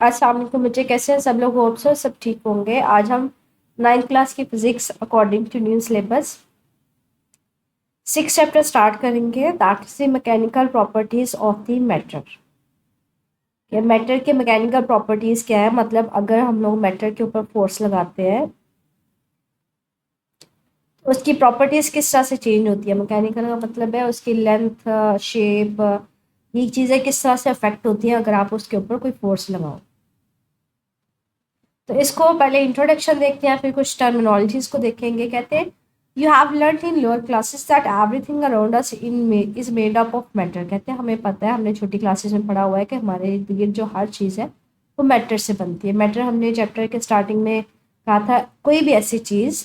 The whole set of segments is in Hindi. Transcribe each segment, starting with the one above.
अस्सलाम वालेकुम बच्चे, कैसे हैं सब लोग? होप सो सब ठीक होंगे। आज हम 9th क्लास की physics according to new syllabus 6 chapter start करेंगे, that is the mechanical properties of the matter. Matter के मैकेनिकल प्रॉपर्टीज क्या है? मतलब अगर हम लोग मैटर के ऊपर फोर्स लगाते हैं तो उसकी प्रॉपर्टीज किस तरह से चेंज होती है। मैकेनिकल का मतलब है उसकी लेंथ, शेप, ये चीज़ें किस तरह से अफेक्ट होती हैं अगर आप उसके ऊपर कोई फोर्स लगाओ। तो इसको पहले इंट्रोडक्शन देखते हैं, फिर कुछ टर्मिनोलॉजीज को देखेंगे। कहते हैं you have learn in lower classes that everything around us in is made up of matter. कहते हैं हमें पता है, हमने छोटी क्लासेस में पढ़ा हुआ है कि हमारे इर्द गिर्द जो हर चीज़ है वो मैटर से बनती है। मैटर हमने चैप्टर के स्टार्टिंग में कहा था, कोई भी ऐसी चीज़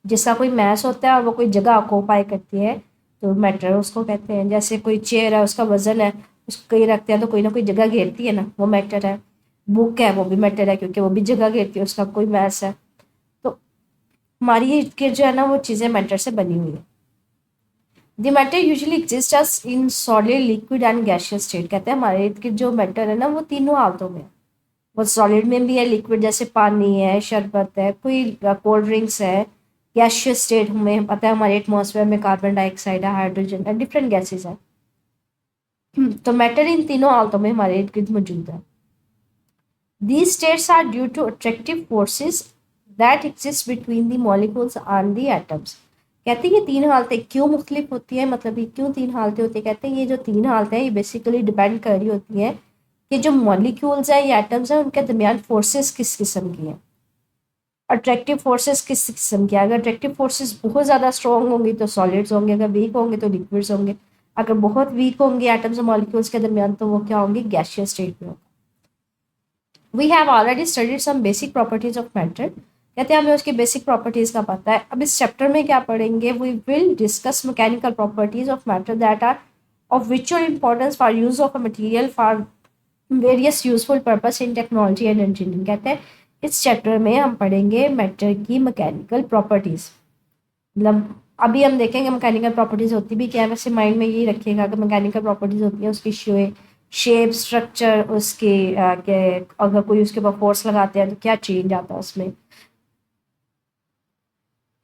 जिसका कोई मैस होता है और वो कोई जगह ऑक्यूपाई करती है तो मैटर उसको कहते हैं। जैसे कोई चेयर है, उसका वजन है, उसको कहीं रखते हैं तो कोई ना कोई जगह घेरती है ना, वो मैटर है। बुक है, वो भी मैटर है क्योंकि वो भी जगह घेरती है, उसका कोई मैस है। तो हमारी ये जो है ना वो चीज़ें मैटर से बनी हुई है। The matter usually exist as in solid, liquid and gaseous state. कहते हैं हमारे इर्द गिर्द जो मैटर है ना वो तीनों हालतों में है। वो सॉलिड में भी है, लिक्विड जैसे पानी है, शरबत है, कोई कोल्ड ड्रिंक्स है। गैसियस स्टेट हमें पता है हमारे एटमॉस्फेयर में कार्बन डाइऑक्साइड है, हाइड्रोजन है, डिफरेंट गैसेज है। तो मैटर इन तीनों हालतों में हमारे इर्द गिर्द मौजूद है। These states are due to attractive forces that exist between the molecules and the atoms. कहते हैं ये तीन हालतें क्यों मुख्तलिफ होती हैं, मतलब ये क्यों तीन हालतें होती हैं। कहते हैं ये जो तीन हालतें हैं ये बेसिकली डिपेंड कर रही होती हैं कि जो मॉलिक्यूल्स हैं या एटम्स हैं उनके दरमियान फोर्सेस किस किस्म की हैं। अट्रैक्टिव फोर्सेस किस किस्म की है? अगर अट्रैक्टिव फोर्सेस बहुत ज़्यादा स्ट्रॉन्ग होंगी तो सॉलिड्स होंगे, अगर वीक होंगे तो लिक्विड्स होंगे। अगर बहुत वीक होंगे एटम्स और मॉलिक्यूल्स के दरमियान तो वो क्या होंगे? गैसियस स्टेट में होंगे। We have already studied some basic properties of matter. कहते हैं हमें उसकी बेसिक प्रॉपर्टीज का पता है। अब इस चैप्टर में क्या पढ़ेंगे? We will discuss mechanical properties of matter that are of विचुअल importance for use of a material for various useful purpose in technology and engineering. कहते हैं इस चैप्टर में हम पढ़ेंगे मैटर की मैकेनिकल प्रॉपर्टीज। मतलब अभी हम देखेंगे मैकेनिकल प्रॉपर्टीज होती भी क्या है। वैसे माइंड में यही रखिएगा कि मैकेनिकल प्रॉपर्टीज होती है उसकी शेप, स्ट्रक्चर, उसके के अगर कोई उसके ऊपर फोर्स लगाते हैं तो क्या चेंज आता है उसमें।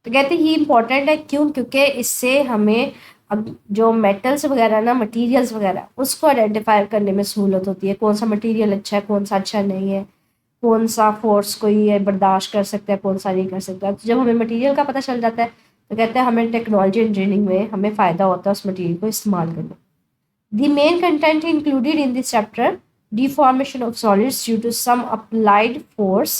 तो कहते हैं ये इंपॉर्टेंट है क्यों? क्योंकि इससे हमें अब जो मेटल्स वगैरह ना, मटेरियल्स वगैरह, उसको आइडेंटिफाई करने में सहूलत होती है। कौन सा मटेरियल अच्छा है, कौन सा अच्छा नहीं है, कौन सा फोर्स कोई बर्दाश्त कर सकता है, कौन सा नहीं कर सकता। तो जब हमें मटेरियल का पता चल जाता है तो कहते हैं हमें टेक्नोलॉजी इंजीनियरिंग में हमें फ़ायदा होता है उस मटेरियल को इस्तेमाल करने। The main content included in this chapter: deformation of solids due to some applied force,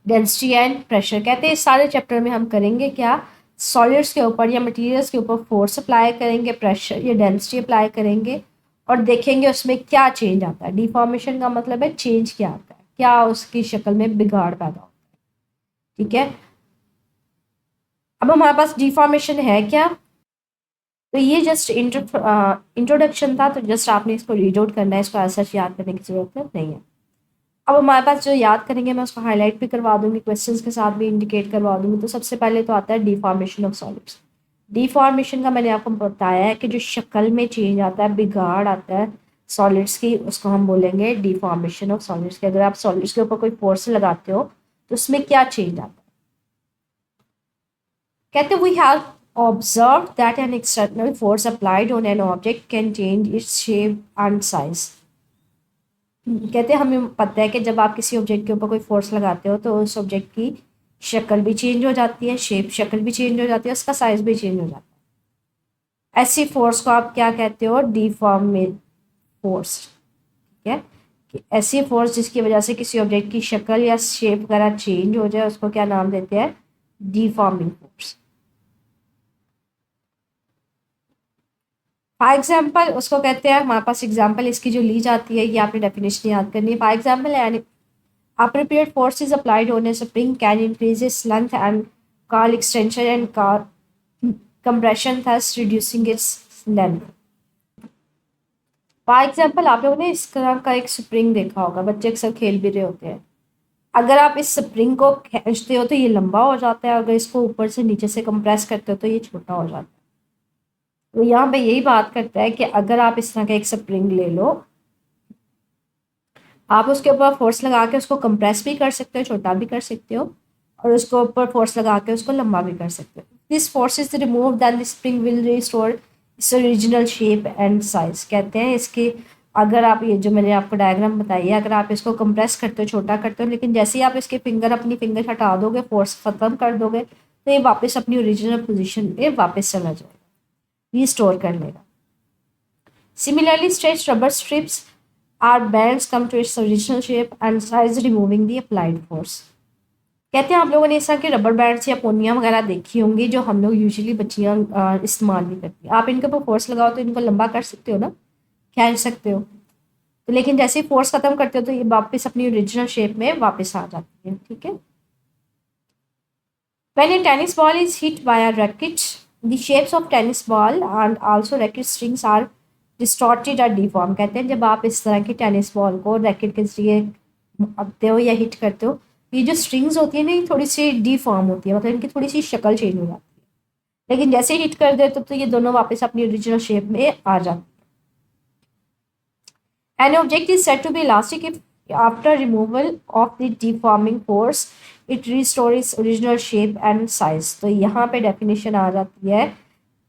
density and pressure. कहते हैं इस सारे चैप्टर में हम करेंगे क्या? सॉलिड्स के ऊपर या मटेरियल्स के ऊपर फोर्स अप्लाई करेंगे, प्रेशर या डेंसिटी अप्लाई करेंगे और देखेंगे उसमें क्या चेंज आता है। डिफॉर्मेशन का मतलब है चेंज क्या आता है, क्या उसकी शक्ल में बिगाड़ पैदा होता है। ठीक है, अब हमारे पास डिफॉर्मेशन है क्या? तो ये जस्ट इंट्रोडक्शन था, तो जस्ट आपने इसको रीड आउट करना है, इसको ऐसा याद करने की जरूरत नहीं है। अब हमारे पास जो याद करेंगे मैं उसको हाईलाइट भी करवा दूंगी, क्वेश्चंस के साथ भी इंडिकेट करवा दूंगी। तो सबसे पहले तो आता है डिफॉर्मेशन ऑफ सॉलिड्स। डिफॉर्मेशन का मैंने आपको बताया है कि जो शक्ल में चेंज आता है, बिगाड़ आता है सॉलिड्स की, उसको हम बोलेंगे डिफॉर्मेशन ऑफ सॉलिड्स। के अगर आप सॉलिड्स के ऊपर कोई फोर्स लगाते हो तो उसमें क्या चेंज आता है। कहते we have observe that an external force applied on an object can change its shape and size. कहते हैं हमें पता है कि जब आप किसी ऑब्जेक्ट के ऊपर कोई फोर्स लगाते हो तो उस ऑब्जेक्ट की शक्ल भी चेंज हो जाती है, शेप शक्ल भी चेंज हो जाती है, उसका साइज भी चेंज हो जाता है। ऐसी फोर्स को आप क्या कहते हो? Deforming force. ठीक है, कि ऐसी फोर्स जिसकी वजह से किसी ऑब्जेक्ट की शक्ल या शेप वगैरह चेंज हो जाए उसको क्या नाम देते हैं? Deforming force. फॉर एग्जाम्पल उसको कहते हैं, हमारे पास एग्जाम्पल इसकी जो ली जाती है, ये आपने डेफिनेशन याद करनी है। For example appropriate force is applied on a spring can increase its length and call extension and call compression, thus reducing its length. For example आप लोगों ने इस तरह का एक स्प्रिंग देखा होगा, बच्चे अक्सर खेल भी रहे होते हैं। अगर आप इस स्प्रिंग को खींचते हो तो ये लंबा हो जाता है, अगर इसको ऊपर से नीचे से कंप्रेस करते हो तो ये छोटा हो जाता है। तो यहाँ पे यही बात करता है कि अगर आप इस तरह का एक स्प्रिंग ले लो आप उसके ऊपर फोर्स लगा के उसको कंप्रेस भी कर सकते हो, छोटा भी कर सकते हो, और उसके ऊपर फोर्स लगा के उसको लंबा भी कर सकते हो। This force is remove then the spring will restore its original shape and size. कहते हैं इसकी, अगर आप ये जो मैंने आपको डायग्राम बताई है, अगर आप इसको कंप्रेस करते हो, छोटा करते हो, लेकिन जैसे ही आप इसके अपनी फिंगर हटा दोगे, फोर्स ख़त्म कर दोगे, तो ये वापस अपनी ओरिजिनल पोजीशन पे वापस चला जाएगा, रिस्टोर कर लेगा। Similarly stretch rubber strips or bands come to its original shape and size removing the applied force. कहते हैं आप लोगों ने इस तरह के रबर बैंड्स या पोनियाँ वगैरह देखी होंगी जो हम लोग यूजुअली बच्चियाँ इस्तेमाल भी करती हैं। आप इनके ऊपर फोर्स लगाओ तो इनको लंबा कर सकते हो ना, खींच सकते हो, तो लेकिन जैसे ही फोर्स खत्म करते हो तो ये वापस अपनी ओरिजिनल शेप में वापस आ जाती है। ठीक है। When a tennis ball is hit by a racket, the shapes of tennis ball and also racket strings are distorted or deformed। कहते हैं जब आप इस तरह की टेनिस बॉल को रैकेट के जरिए अपते हो या हिट करते हो, ये जो स्ट्रिंग्स होती है ना, ये थोड़ी सी डिफॉर्म होती है, मतलब इनकी थोड़ी सी शक्ल चेंज हो जाती है, लेकिन जैसे हिट कर दे तो ये दोनों वापस अपनी ओरिजिनल शेप में आ जाती है। An object is said to be elastic if after removal of the deforming force it restores its original shape and size। तो यहाँ पे डेफिनेशन आ जाती है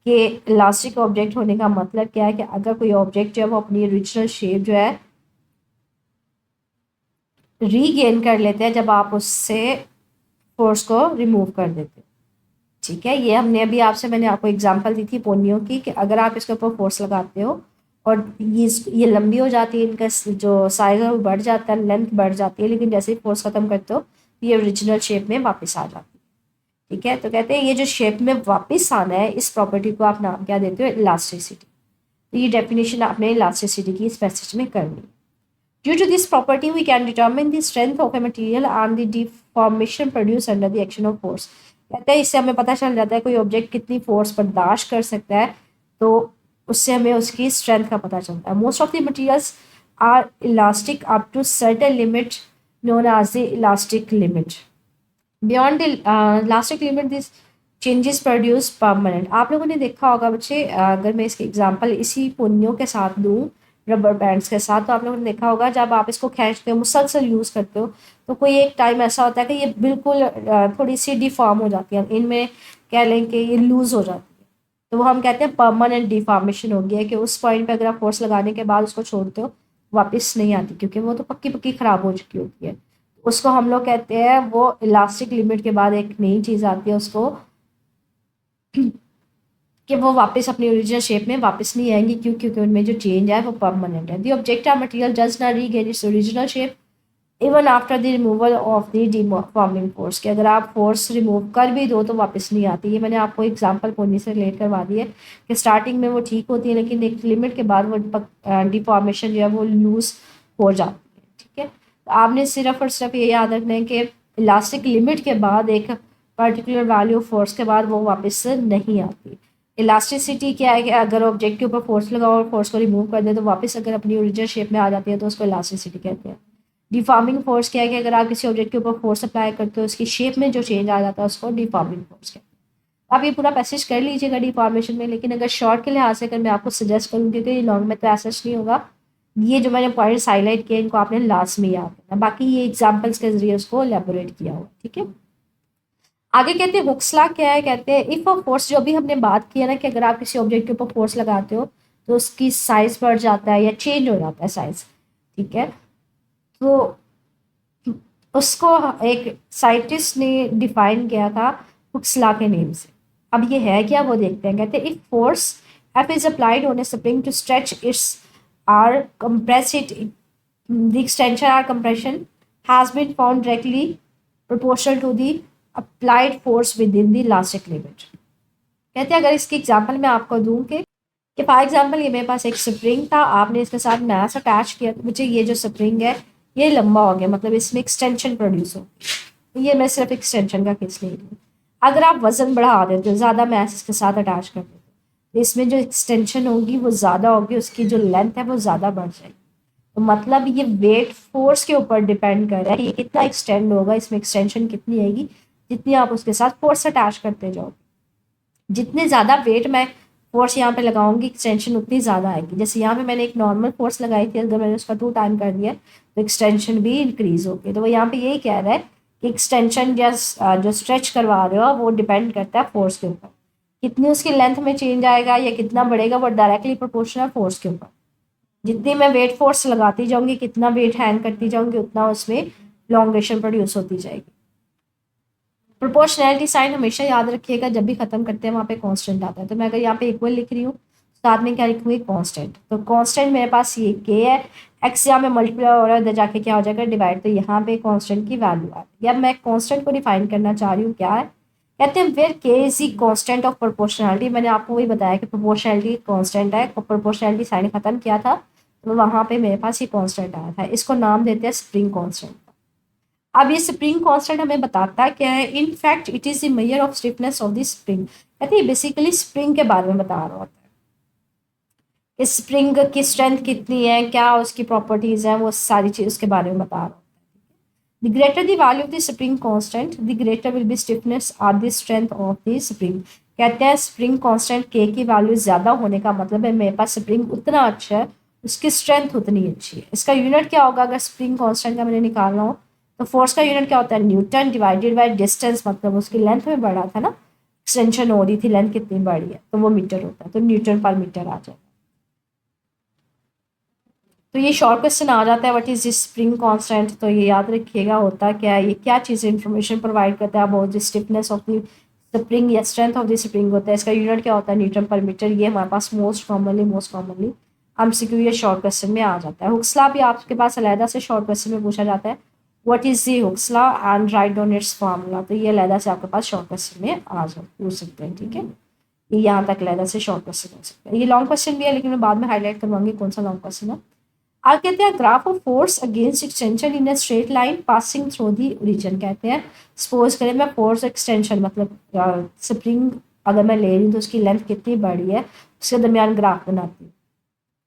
कि इलास्टिक ऑब्जेक्ट होने का मतलब क्या है, कि अगर कोई ऑब्जेक्ट जो है वो अपनी ओरिजिनल शेप जो है रीगेन कर लेते हैं जब आप उससे फोर्स को रिमूव कर देते हो। ठीक है, ये हमने अभी मैंने आपको एग्जांपल दी थी पोनियों की, कि अगर आप इसके ऊपर फोर्स लगाते हो और ये लंबी हो जाती है, इनका जो साइज है वो बढ़ जाता है, लेंथ बढ़ जाती है, लेकिन जैसे ही फोर्स खत्म करते हो ये ओरिजिनल शेप में वापस आ जाती है। ठीक है, तो कहते हैं ये जो शेप में वापस आना है, इस प्रॉपर्टी को आप नाम क्या देते हो, इलास्टिसिटी। तो ये डेफिनेशन आपने इलास्टिसिटी की इस पैसेज में करनी है। Due to this property, we can determine the strength of a material and the deformation produced under the action of force। कहते हैं इससे हमें पता चल जाता है कोई ऑब्जेक्ट कितनी फोर्स बर्दाश्त कर सकता है, तो उससे हमें उसकी स्ट्रेंथ का पता चलता है। Most of the materials are elastic up to certain limit known as the elastic limit. Beyond the elastic limit this changes produce permanent. आप लोगों ने देखा होगा बच्चे, अगर मैं इसके एग्जांपल इसी पुन्यों के साथ दूँ, रबर बैंड्स के साथ, तो आप लोगों ने देखा होगा जब आप इसको खींचते हो, मुसलसल यूज़ करते हो, तो कोई एक टाइम ऐसा होता है कि ये बिल्कुल थोड़ी सी डिफॉर्म हो जाती है, इनमें कह लें कि ये लूज़ हो जाती है, तो वो हम कहते हैं परमानेंट डिफॉर्मेशन हो गया है, कि उस पॉइंट पे अगर आप फोर्स लगाने के बाद उसको छोड़ते हो वापस नहीं आती, क्योंकि वो तो पक्की पक्की ख़राब हो चुकी होती है। उसको हम लोग कहते हैं, वो इलास्टिक लिमिट के बाद एक नई चीज़ आती है उसको कि वो वापस अपनी ओरिजिनल शेप में वापस नहीं आएंगी, क्योंकि उनमें जो चेंज है वो परमानेंट है। The object or material does not regain its original shape even after the removal of the deforming force. कि अगर आप फोर्स रिमूव कर भी दो तो वापस नहीं आती। ये मैंने आपको एग्जांपल पोनी से रिलेट करवा दी है कि स्टार्टिंग में वो ठीक होती है, लेकिन एक लिमिट के बाद वो डिफॉर्मेशन जो है वो लूज हो जाती है। ठीक है, तो आपने सिर्फ और सिर्फ ये याद रखना है कि इलास्टिक लिमिट के बाद एक पर्टिकुलर वैल्यू फोर्स के बाद वो वापस नहीं आती। इलास्टिसिटी क्या है, कि अगर ऑब्जेक्ट के ऊपर फोर्स लगाओ और फोर्स को रिमूव कर दे तो वापस अगर अपनी ओरिजिनल शेप में आ जाती है, तो उसको इलास्टिसिटी कहते हैं। डिफॉर्मिंग फोर्स क्या है, कि अगर आप किसी ऑब्जेक्ट के ऊपर फोर्स अप्लाई करते हो, उसकी शेप में जो चेंज आ जाता है उसको डिफॉर्मिंग फोर्स कहते हैं। आप ये पूरा पैसेज कर लीजिएगा डिफॉर्मेशन में, लेकिन अगर शॉर्ट के लिहाज से अगर मैं आपको सजेस्ट करूँ, क्योंकि लॉन्ग में तो ऐसा नहीं होगा, ये जो मैंने पॉइंट्स हाईलाइट किए इनको आपने लास्ट में याद करना, बाकी ये एग्जाम्पल्स के जरिए उसको एलेबोरेट किया हुआ। ठीक है, आगे कहते हैं हुक्स लॉ क्या है। कहते हैं इफ अ फोर्स, जो भी हमने बात की है ना, कि अगर आप किसी ऑब्जेक्ट के ऊपर फोर्स लगाते हो तो उसकी साइज बढ़ जाता है या चेंज हो जाता है साइज। ठीक है, तो उसको एक साइंटिस्ट ने डिफाइन किया था हुक्स लॉ के नेम से। अब ये है क्या, वो देखते हैं। कहते हैं if force F is applied on a spring to stretch its or compress it, the extension or compression has been found directly proportional to the applied force within the elastic limit। कहते हैं अगर इसकी एग्जांपल मैं आपको दूं कि फॉर एग्जांपल ये मेरे पास एक स्प्रिंग था, आपने इसके साथ मैस अटैच किया, तो मुझे ये जो स्प्रिंग है ये लंबा हो गया, मतलब इसमें एक्सटेंशन प्रोड्यूस हो गई। ये मैं सिर्फ एक्सटेंशन का केस ले रही हूँ। अगर आप वजन बढ़ा देते हो, ज़्यादा मैस इसके साथ अटैच कर देते हो, तो इसमें जो एक्सटेंशन होगी वो ज़्यादा होगी, उसकी जो लेंथ है वो ज़्यादा बढ़ जाएगी। तो मतलब ये वेट फोर्स के ऊपर डिपेंड कर रहा है, ये कितना एक्सटेंड होगा, इसमें एक्सटेंशन कितनी आएगी, जितनी आप उसके साथ फोर्स अटैच करते जाओगे। जितने ज़्यादा वेट मैं फोर्स यहाँ पे लगाऊंगी एक्सटेंशन उतनी ज़्यादा आएगी। जैसे यहाँ पे मैंने एक नॉर्मल फोर्स लगाई थी, अगर मैंने उसका 2 टाइम कर दिया तो एक्सटेंशन भी इंक्रीज होगी। तो वो यहाँ पे यही कह रहा है कि एक्सटेंशन या जो स्ट्रेच करवा रहे हो वो डिपेंड करता है फोर्स के ऊपर, कितनी उसकी लेंथ में चेंज आएगा या कितना बढ़ेगा, वो डायरेक्टली प्रोपोर्शनल फोर्स के ऊपर। जितनी मैं वेट फोर्स लगाती जाऊंगी, कितना वेट हैंग करती जाऊंगी, उतना उसमें लॉन्गेशन प्रोड्यूस होती जाएगी। प्रोपोर्शनैलिटी साइन हमेशा याद रखिएगा, जब भी खत्म करते हैं वहाँ पे कांस्टेंट आता है। तो मैं अगर यहाँ पे इक्वल लिख रही हूँ, साथ में क्या लिखूंगी, कांस्टेंट। तो कांस्टेंट मेरे पास ये के है, एक्स यहाँ में मल्टीप्लाई हो रहा है, इधर जाके क्या हो जाएगा, डिवाइड। तो यहाँ पे कांस्टेंट की वैल्यू आ गई। अब मैं कांस्टेंट को डिफाइन करना चाह रही हूँ, क्या है, कहते हैं वेयर के is the constant of proportionality. मैंने आपको वही बताया कि प्रोपोर्शनैलिटी कांस्टेंट है, प्रोपोर्शनैलिटी साइन खत्म किया था तो वहाँ पे मेरे पास ये कांस्टेंट आया था, इसको नाम देते हैं स्प्रिंग कांस्टेंट। अब ये स्प्रिंग कांस्टेंट हमें बताता क्या है, in fact it is the measure of stiffness of the spring. कहते हैं बेसिकली स्प्रिंग के बारे में बता रहा होता है कि स्प्रिंग की स्ट्रेंथ कितनी है, क्या उसकी प्रॉपर्टीज हैं, वो सारी चीज उसके बारे में बता रहा होता है। The greater the value of the spring constant the greater will be stiffness और the strength of the spring. कहते हैं स्प्रिंग कांस्टेंट के की वैल्यू ज्यादा होने का मतलब है मेरे पास स्प्रिंग उतना अच्छा है, उसकी स्ट्रेंथ उतनी अच्छी है। इसका यूनिट क्या होगा, अगर स्प्रिंग कांस्टेंट का मैंने निकालना हो तो फोर्स का यूनिट क्या होता है, न्यूटन डिवाइडेड बाय डिस्टेंस, मतलब उसकी लेंथ में बढ़ा था ना, एक्सटेंशन हो रही थी, लेंथ कितनी बढ़ी है तो वो मीटर होता है, तो न्यूटन पर मीटर आ जाएगा। तो ये शॉर्ट क्वेश्चन आ जाता है what is this spring constant. तो ये याद रखिएगा होता क्या है, ये क्या चीज़ इंफॉर्मेशन प्रोवाइड करता है about the stiffness of the spring या स्ट्रेंथ ऑफ द स्प्रिंग होता है। इसका यूनिट क्या होता है, न्यूटन पर मीटर। ये हमारे पास मोस्ट कॉमनली एमसीक्यू ये शॉर्ट क्वेश्चन में आ जाता है। हुक्स लॉ भी आपके पास अलहदा से शॉर्ट क्वेश्चन में पूछा जाता है, what is the Hooke's law and write down it's formula. तो ये अलहदा से आपके पास शॉर्ट क्वेश्चन में आ जाए पूछ सकते हैं, ठीक है। ये यहाँ तक अलहदा से शॉर्ट क्वेश्चन हो सकता है। ये लॉन्ग क्वेश्चन भी है लेकिन मैं बाद में हाईलाइट करवाऊंगी कौन सा लॉन्ग क्वेश्चन है। आगे कहते हैं graph of force against extension in a straight line passing through the origin. कहते हैं सपोज करें मैं फोर्स एक्सटेंशन मतलब स्प्रिंग अगर मैं ले रही हूँ तो उसकी लेंथ कितनी बड़ी है उसके दरमियान ग्राफ बनाती हूँ।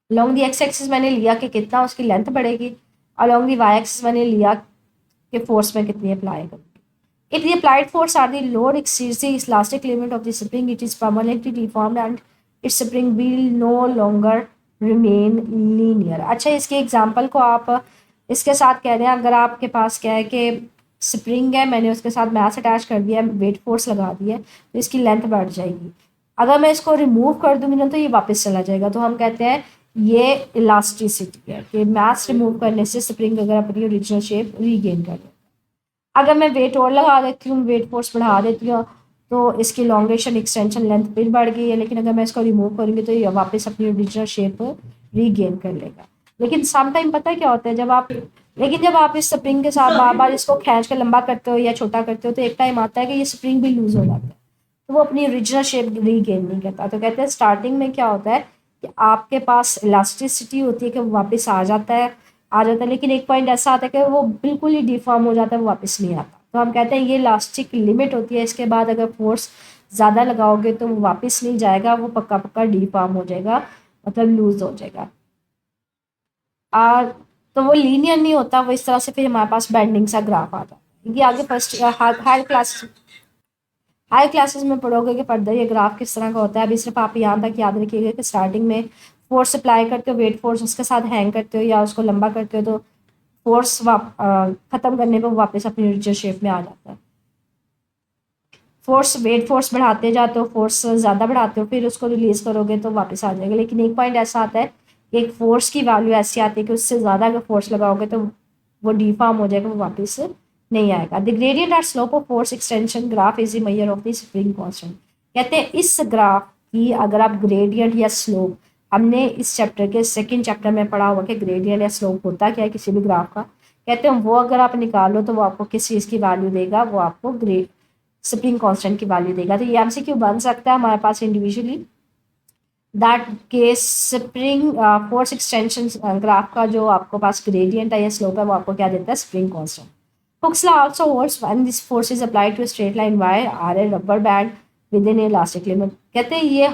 अलॉन्ग दी एक्स एक्सिस मैंने लिया कि कितना उसकी लेंथ बढ़ेगी, अलॉन्ग दी वाई एक्सिस मैंने लिया कि फोर्स में कितनी अप्लाई करूँगी। If the applied force or the load exceeds the elastic limit of the spring it is permanently deformed and its spring will no longer remain linear. अच्छा, इसके एग्जाम्पल को आप इसके साथ कह रहे हैं, अगर आपके पास क्या है कि स्प्रिंग है, मैंने उसके साथ मैथ अटैच कर दिया, वेट फोर्स लगा दी है तो इसकी लेंथ बढ़ जाएगी। अगर मैं इसको रिमूव कर दूंगी ना तो ये वापस चला जाएगा। तो हम कहते हैं ये इलास्टिसिटी है कि मैथ रिमूव करने से स्प्रिंग अगर अपनी ओरिजिनल शेप रीगेन कर लेता है। अगर मैं वेट और लगा देती हूँ, वेट फोर्स बढ़ा देती हूँ तो इसकी लॉन्गेशन एक्सटेंशन लेंथ फिर बढ़ गई है, लेकिन अगर मैं इसको रिमूव करूँगी तो ये वापस अपनी ओरिजिनल शेप रीगेन कर लेगा। लेकिन सम टाइम पता है क्या होता है, जब आप इस स्प्रिंग के साथ बार बार इसको खींच कर लंबा करते हो या छोटा करते हो तो एक टाइम आता है कि ये स्प्रिंग भी लूज हो जाता है, तो वो अपनी ओरिजिनल शेप रीगेन नहीं करता। तो कहते हैं स्टार्टिंग में क्या होता है कि आपके पास इलास्टिसिटी होती है कि वो वापस आ जाता है, लेकिन एक पॉइंट ऐसा आता है कि वो बिल्कुल ही डिफॉर्म हो जाता है, वो वापस नहीं आता। तो हम कहते हैं ये इलास्टिक लिमिट होती है, इसके बाद अगर फोर्स ज़्यादा लगाओगे तो वो वापस नहीं जाएगा, वो पक्का पक्का डिफॉर्म हो जाएगा, मतलब लूज हो जाएगा। और तो वो लीनियर नहीं होता, वो इस तरह से फिर हमारे पास बेंडिंग सा ग्राफ आता है। ये आगे फर्स्ट हाई क्लासेस में पढ़ोगे कि पर्दा ये ग्राफ किस तरह का होता है। अभी सिर्फ आप यहाँ तक याद रखिएगा कि स्टार्टिंग में फोर्स अप्लाई करते हो, वेट फोर्स उसके साथ हैंग करते हो या उसको लंबा करते हो तो फोर्स खत्म करने पर वापस अपनी ओरिजिनल शेप में आ जाता है। वेट फोर्स बढ़ाते जाते हो, फोर्स ज़्यादा बढ़ाते हो, फिर उसको रिलीज करोगे तो वापस आ जाएगा। लेकिन एक पॉइंट ऐसा आता है कि एक फोर्स की वैल्यू ऐसी आती है कि उससे ज़्यादा अगर फोर्स लगाओगे तो वो डिफॉर्म हो जाएगा, वो वापस नहीं आएगा। द ग्रेडियंट और slope of force extension graph is the major of the spring constant. कहते हैं इस ग्राफ की अगर आप ग्रेडियंट या स्लोप, हमने इस चैप्टर के सेकंड चैप्टर में पढ़ा हुआ कि ग्रेडियंट या स्लोप होता क्या है किसी भी ग्राफ का, कहते हैं वो अगर आप निकालो तो वो आपको किस चीज़ की वैल्यू देगा, वो आपको स्प्रिंग कांस्टेंट की वैल्यू देगा। तो ये एमसीक्यू बन सकता है हमारे पास इंडिविजुअली, दैट के स्प्रिंग फोर्स एक्सटेंशन ग्राफ का जो आपको पास ग्रेडियंट है या स्लोप है वो आपको क्या देता है, spring constant. Hooke's law also holds when this force is applied to a straight line wire or a rubber band within an elastic limit। कहते हैं ये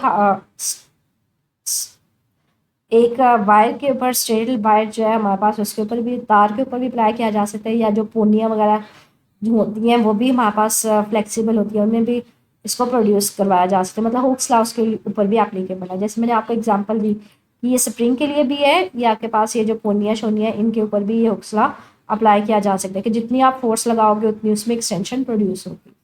एक वायर के ऊपर स्ट्रेट वायर जो है हमारे पास उसके ऊपर भी, तार के ऊपर भी अप्लाई किया जा सकता है, या जो पोनियाँ वगैरह जो होती हैं वो भी हमारे पास फ्लेक्सिबल होती है, उनमें भी इसको प्रोड्यूस करवाया जा सकता है, मतलब हुक्स लॉ उसके ऊपर भी एप्लीकेबल है। जैसे मैंने आपको एग्जांपल दी कि ये स्प्रिंग के लिए भी है, ये आपके पास ये जो पोनिया शोनिया इनके ऊपर भी ये हुक्स लॉ अप्लाई किया जा सकता है कि जितनी आप फोर्स लगाओगे उतनी उसमें एक्सटेंशन प्रोड्यूस होगी।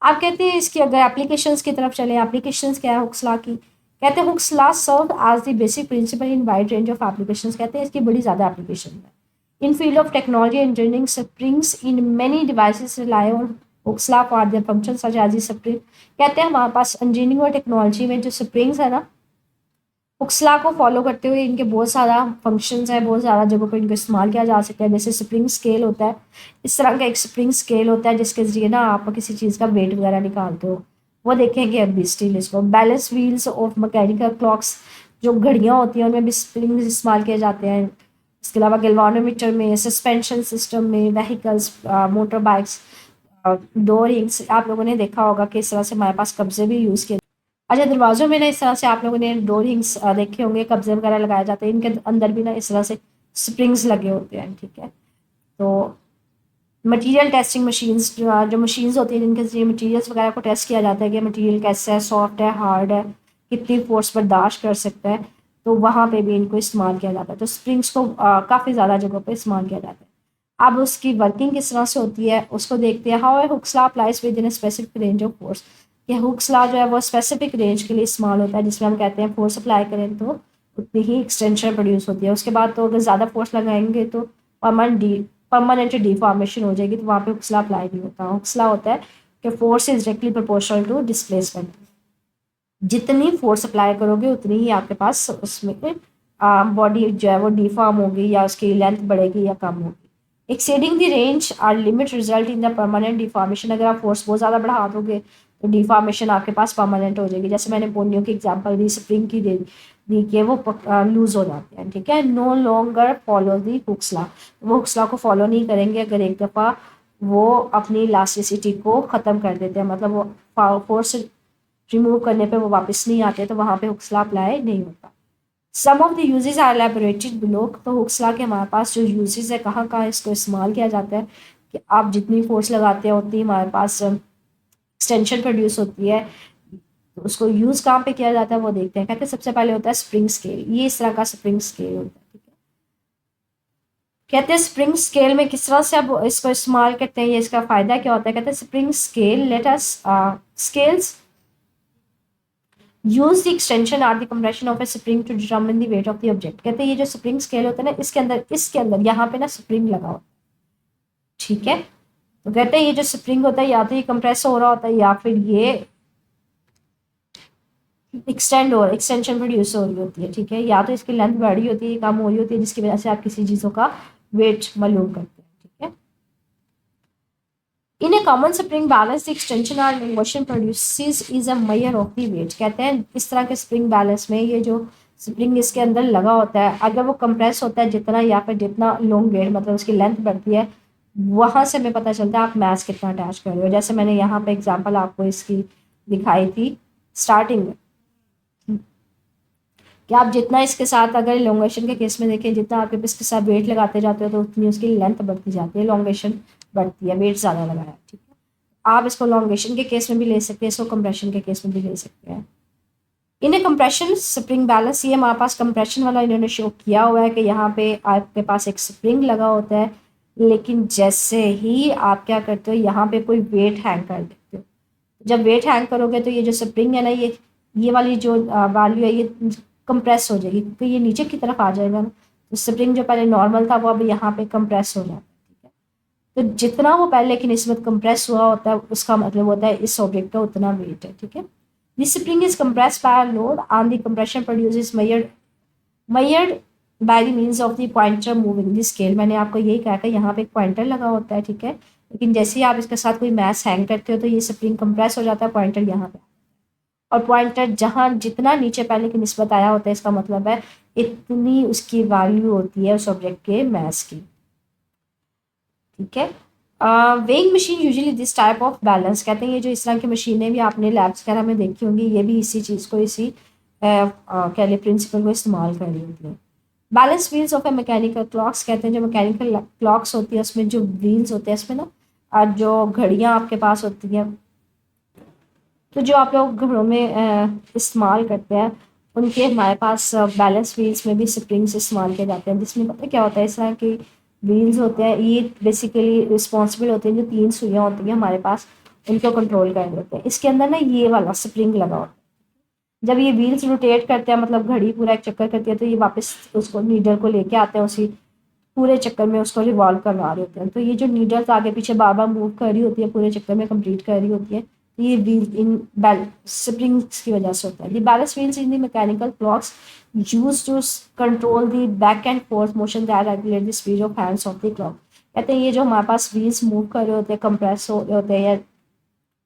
आप कहते हैं इसकी अगर एप्लीकेशंस की तरफ चले, एप्लीकेशंस क्या है हुक्स लॉ की, कहते हैं Hooke's law serve as the basic principle in wide range of applications. कहते हैं इसकी बड़ी ज़्यादा एप्लीकेशन है। In field of technology engineering springs in many devices rely on Hooke's law for their function such as spring. कहते हैं हमारे पास इंजीनियरिंग और टेक्नोलॉजी में जो स्प्रिंग्स है ना, हुक्स लॉ को फॉलो करते हुए इनके बहुत सारा फंक्शंस है, बहुत सारा जगहों पर इनको इस्तेमाल किया जा सकता है। जैसे स्प्रिंग स्केल होता है, इस तरह का एक स्प्रिंग स्केल होता है जिसके जरिए ना आप किसी चीज़ का वेट वगैरह निकालते हो, वो देखेंगे अभी स्टील इसको। Balance wheels of mechanical clocks, जो घड़ियाँ होती हैं उनमें भी स्प्रिंग्स इस्तेमाल किए जाते हैं। इसके अलावा गैल्वानोमीटर में, सस्पेंशन सिस्टम में, व्हीकल्स, मोटर बाइक्स, डोर हिंग्स, आप लोगों ने देखा होगा कि इस तरह से हमारे पास कब्जे भी यूज़ किए। अच्छा, दरवाज़ों में ना इस तरह से आप लोगों ने डोर हिंग्स देखे होंगे, कब्जे वगैरह लगाए जाते हैं, इनके अंदर भी ना इस तरह से स्प्रिंग्स लगे होते हैं, ठीक है। तो मटेरियल टेस्टिंग मशीन्स, जो मशीन्स होती हैं जिनके जरिए मटेरियल्स वगैरह को टेस्ट किया जाता है कि मटेरियल कैसा है, सॉफ्ट है, हार्ड है, कितनी फोर्स बर्दाश्त कर सकता है, तो वहाँ पे भी इनको इस्तेमाल किया जाता है। तो स्प्रिंग्स को काफ़ी ज़्यादा जगहों पे इस्तेमाल किया जाता है। अब उसकी वर्किंग किस तरह से होती है उसको देखते हैं। How a Hooke's law applies with in specific range of force. ये हुक्स लॉ जो है वो स्पेसिफिक रेंज के लिए इस्तेमाल होता है, जिसमें हम कहते हैं फोर्स अप्लाई करें तो उतनी ही एक्सटेंशन प्रोड्यूस होती है। उसके बाद तो अगर ज़्यादा फोर्स लगाएंगे तो परमानेंट डिफॉर्मेशन हो जाएगी, तो वहाँ पे हुक्स लॉ अप्लाई नहीं होता। हुक्स लॉ होता है कि force is directly proportional to displacement. जितनी फोर्स अप्लाई करोगे उतनी ही आपके पास उसमें बॉडी जो है वो डिफॉर्म होगी या उसकी लेंथ बढ़ेगी या कम होगी। Exceeding the range or limit result in the permanent deformation. अगर आप फोर्स बहुत ज़्यादा बढ़ा दोगे तो डिफॉर्मेशन आपके पास परमानेंट हो जाएगी। जैसे मैंने पोनियो की एग्जांपल दी, स्प्रिंग की दी कि वो लूज हो जाते हैं, ठीक है। No longer follow the Hooke's law, वो हुक्स लॉ को फॉलो नहीं करेंगे अगर एक दफ़ा वो अपनी इलास्टिसिटी को ख़त्म कर देते हैं, मतलब वो फोर्स रिमूव करने पे वो वापस नहीं आते, तो वहाँ पे हुक्स लॉ अप्लाई नहीं होता। Some of the uses are elaborated below. तो हुक्स लॉ के हमारे पास जो यूजेस है, कहाँ कहाँ इसको इस्तेमाल किया जाता है, कि आप जितनी फोर्स लगाते हैं उतनी हमारे पास एक्सटेंशन प्रोड्यूस होती है। तो उसको यूज़ कहाँ पे किया जाता है वो देखते हैं। कहते हैं सबसे पहले होता है स्प्रिंग स्केल, ये इस तरह का स्प्रिंग स्केल होता है, ठीक है। कहते हैं स्प्रिंग स्केल में किस तरह से आप इसको इस्तेमाल करते हैं, ये इसका फ़ायदा क्या होता है। कहते हैं spring scale let us scales use the extension or the compression of a spring to determine the weight of the object. कहते हैं ये जो स्प्रिंग स्केल होता है ना, इसके अंदर यहाँ पे ना स्प्रिंग लगा होता है, ठीक है। तो कहते हैं ये जो स्प्रिंग होता है या तो ये कंप्रेस हो रहा होता है या फिर ये एक्सटेंशन प्रोड्यूस हो रही होती है, ठीक है। या तो इसकी लेंथ बढ़ी होती है, कम हो रही होती है, जिसकी वजह से आप किसी चीज़ों का वेट मालूम करते हैं, ठीक है। In a common spring balance extension और motion produces is a measure of the weight. कहते हैं इस तरह के स्प्रिंग बैलेंस में ये जो स्प्रिंग इसके अंदर लगा होता है, अगर वो कंप्रेस होता है जितना या फिर जितना लोंगेट मतलब उसकी लेंथ बढ़ती है, वहाँ से हमें पता चलता है आप मास कितना अटैच कर रहे हो। जैसे मैंने यहाँ पे एग्जांपल आपको इसकी दिखाई थी स्टार्टिंग में, कि आप जितना इसके साथ अगर इलोंगेशन के केस में देखें, जितना आपके इसके साथ वेट लगाते जाते हो तो उतनी उसकी लेंथ बढ़ती जाती है, इलोंगेशन बढ़ती है, वेट ज़्यादा लगाया, ठीक है। आप इसको इलोंगेशन के केस में भी ले सकते हैं, इसको कंप्रेशन के केस में भी ले सकते हैं। इन्हें कंप्रेशन स्प्रिंग बैलेंस, ये हमारे पास कंप्रेशन वाला इन्होंने शो किया हुआ है कि यहाँ पे आपके पास एक स्प्रिंग लगा होता है, लेकिन जैसे ही आप क्या करते हो यहाँ पे कोई वेट हैंग कर देते हो। जब वेट हैंग करोगे तो ये जो स्प्रिंग है ना, ये वाली जो वैल्यू है ये कंप्रेस हो जाएगी, क्योंकि ये नीचे की तरफ आ जाएगा ना, तो स्प्रिंग जो पहले नॉर्मल था वो अब यहाँ पे कंप्रेस हो जाता है, ठीक है। तो जितना वो पहले की निस्बत कंप्रेस हुआ होता है उसका मतलब होता है इस ऑब्जेक्ट का उतना वेट है, ठीक है। This spring is compressed by a load and the compression produces measured by the means of the pointer moving the scale. मैंने आपको यही कहा था, यहाँ पे एक पॉइंटर लगा होता है, ठीक है। लेकिन जैसे ही आप इसके साथ कोई मैस हैंग करते हो तो ये स्प्रिंग कंप्रेस हो जाता है, पॉइंटर यहाँ पे, और पॉइंटर जहाँ जितना नीचे पहले की निस्बत आया होता है इसका मतलब है इतनी उसकी वैल्यू होती है उस ऑब्जेक्ट के मैस की, ठीक है। Weighing machine usually this type of balance. कहते हैं ये जो इस तरह की मशीनें भी आपने लैब्स वगैरह में देखी होंगी, ये भी इसी चीज़ को इसी कह लिए प्रिंसिपल को इस्तेमाल कर रही होती है। Balance wheels of A mechanical clocks. कहते हैं जो मैकेनिकल क्लॉक्स होती है उसमें जो व्हील्स होते हैं इसमें ना, जो घड़ियाँ आपके पास होती हैं तो जो आप लोग घरों में इस्तेमाल करते हैं उनके हमारे पास बैलेंस व्हील्स में भी स्प्रिंग्स इस्तेमाल किए जाते हैं, जिसमें पता है क्या होता है, इस तरह के व्हील्स होते हैं, ये बेसिकली रिस्पॉन्सिबल होते हैं, जो 3 सुइयाँ होती हैं हमारे पास उनको कंट्रोल कर देते हैं। इसके अंदर ना ये वाला स्प्रिंग लगा होता है, जब ये व्हील्स रोटेट करते हैं, मतलब घड़ी पूरा एक चक्कर करती है, तो ये वापस उसको नीडल को लेके आते हैं, उसी पूरे चक्कर में उसको रिवॉल्व करवा रहे होते हैं। तो ये जो नीडल्स आगे पीछे बार बार मूव कर रही होती है, पूरे चक्कर में कंप्लीट कर रही होती है, तो ये व्हील इन स्प्रिंग्स की वजह से होता है। The balance wheels in the mechanical clocks use to control the back and forth motion that regulate the speed of hands of the clock. कहते हैं ये जो हमारे पास व्हील्स मूव कर रहे होते हैं, कंप्रेस हो रहे होते हैं या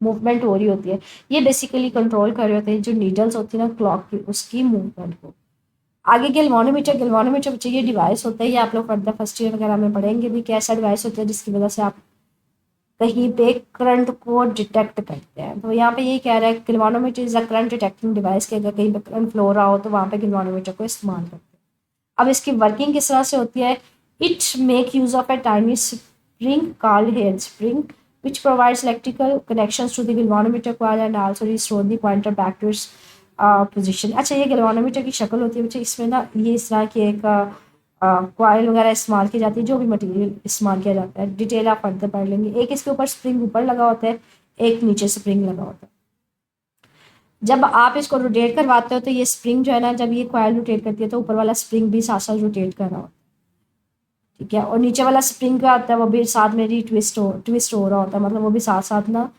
मूवमेंट हो रही होती है, ये बेसिकली कंट्रोल कर रहे होते हैं जो नीडल्स होती है ना क्लॉक की, उसकी मूवमेंट को। आगे गैल्वानोमीटर बच्चे ये डिवाइस होता है, ये आप लोग फर्दर फर्स्ट ईयर वगैरह में पढ़ेंगे भी, कैसा डिवाइस होता है जिसकी वजह से आप कहीं पे करंट को डिटेक्ट करते हैं। तो यहाँ पे ये कह रहा है galvanometer is a current detecting device, कि अगर कहीं पे करंट फ्लो रहा हो तो वहाँ पे गैल्वानोमीटर को इस्तेमाल करते हैं। अब इसकी वर्किंग किस तरह से होती है, it make use of a tiny spring called head spring which provides electrical connections to the galvanometer coil and also restore the pointer back to its position. अच्छा, ये गैल्वानोमीटर की शक्ल होती है बच्चे, इसमें ना ये इस तरह की एक कॉइल वगैरह इस्तेमाल की जाती है, जो भी मटेरियल इस्तेमाल किया जाता है, डिटेल आप फर्दर पढ़ लेंगे। एक इसके ऊपर स्प्रिंग ऊपर लगा होता है, एक नीचे स्प्रिंग लगा होता है। जब आप इसको रोटेट करवाते हो तो ये स्प्रिंग जो है ना, जब ये कॉइल रोटेट करती है तो ऊपर वाला स्प्रिंग भी साथ साथ रोटेट कर रहा होता है, ठीक है। और नीचे वाला स्प्रिंग का आता है वो भी साथ में ही ट्विस्ट हो रहा होता है, मतलब वो भी साथ साथ ना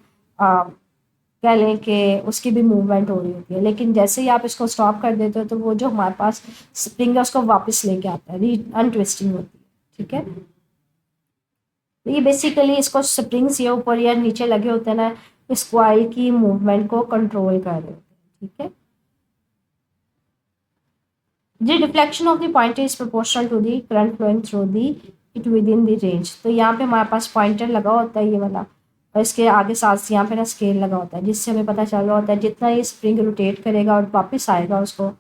कह लें कि उसकी भी मूवमेंट हो रही होती है। लेकिन जैसे ही आप इसको स्टॉप कर देते हो तो वो जो हमारे पास स्प्रिंग है उसको वापस लेके आता है, री अनट्विस्टिंग होती है, ठीक है। तो ये बेसिकली इसको स्प्रिंग्स ये ऊपर या नीचे लगे होते हैं ना, इस कॉइल की मूवमेंट को कंट्रोल कर रहे होते हैं, ठीक है। The deflection of the pointer is proportional to the current flowing through the it within the range। तो यहाँ पे हमारे पास पॉइंटर लगा होता है ये वाला, और इसके आगे साथ यहाँ पे ना स्केल लगा होता है, जिससे हमें पता चल रहा होता है जितना ये स्प्रिंग रोटेट करेगा और वापस आएगा उसको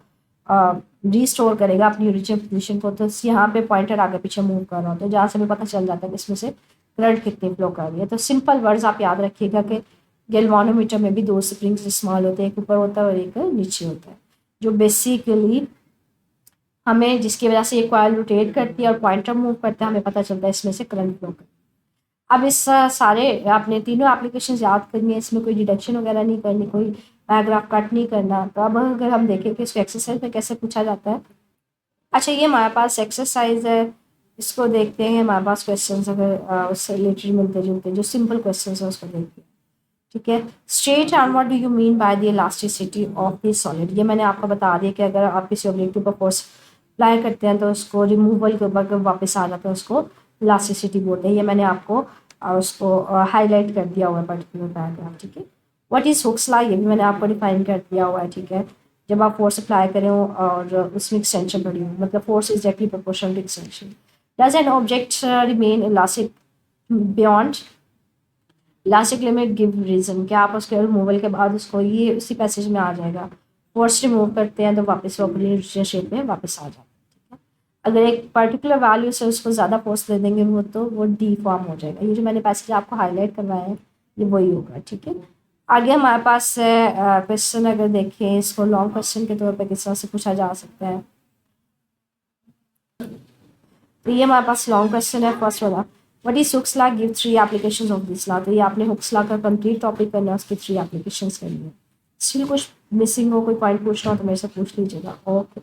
रीस्टोर करेगा अपनी ओरिजिनल पोजीशन को, तो यहाँ पे पॉइंटर आगे पीछे मूव कर रहा होता है, जहाँ से हमें पता चल जाता है कि इसमें से करंट कितनी फ्लो कर रही है। तो सिंपल वर्ड्स आप याद रखिएगा कि गैल्वानोमीटर में भी 2 स्प्रिंग्स इस्तेमाल होते हैं, एक ऊपर होता है और एक नीचे होता है, जो बेसिकली हमें जिसकी वजह से ये कॉइल रोटेट करती है और पॉइंटर मूव करता है, हमें पता चलता है इसमें से करंट फ्लो करता है। अब इस सारे आपने तीनों एप्लीकेशन याद करनी है, इसमें कोई डिडक्शन वगैरह नहीं करनी, कोई पैराग्राफ कट नहीं करना। तो अब अगर हम देखें कि इसको एक्सरसाइज में कैसे पूछा जाता है। अच्छा, ये हमारे पास एक्सरसाइज है, इसको देखते हैं। हमारे पास क्वेश्चन अगर उससे रिलेटेड मिलते जुलते जो सिंपल क्वेश्चन है उसको देखते हैं, ठीक है। Straight arm, what do you mean by the elasticity of the solid. ये मैंने आपको बता दिया कि अगर आप किसी ऑब्जेक्ट के ऊपर फोर्स अप्लाई करते हैं तो उसको रिमूवल के ऊपर वापस आ जाता है, उसको इलास्टिसिटी बोलते हैं। ये मैंने आपको उसको हाईलाइट कर दिया हुआ है पर्टिकुलर पैराग्राफ, ठीक है। व्हाट इज हुक्स लॉ, ये भी मैंने आपको डिफाइन कर दिया हुआ है, ठीक है। जब आप फोर्स अप्लाई करें और उसमें एक्सटेंशन बढ़ी हो, मतलब force is directly proportional to extension. Does an object remain elastic beyond elastic limit, give reason. क्या आप उसके रिमूवल के बाद उसको, ये उसी पैसेज में आ जाएगा, फोर्स रिमूव करते हैं तो वापस वो अपनी शेप में वापस आ जाता है, ठीक है। अगर एक पर्टिकुलर वैल्यू से उसको ज़्यादा फोर्स दे देंगे वो तो वो डीफॉर्म हो जाएगा। ये जो मैंने पैसेज आपको हाईलाइट करवाया है ये वही होगा, ठीक है। आगे हमारे पास क्वेश्चन अगर देखें, इसको लॉन्ग क्वेश्चन के तौर पर किस तरह से पूछा जा सकता है। तो ये हमारे पास लॉन्ग क्वेश्चन है, फर्स्ट वाला, what is Hooke's law, give 3 applications of this law. तो ये आपने हुक्स लॉ का कंप्लीट टॉपिक करना है, उसकी 3 एप्लीकेशंस करनी है। स्टिल कुछ मिसिंग हो, कोई पॉइंट पूछना हो तो मेरे से पूछ लीजिएगा। ओके,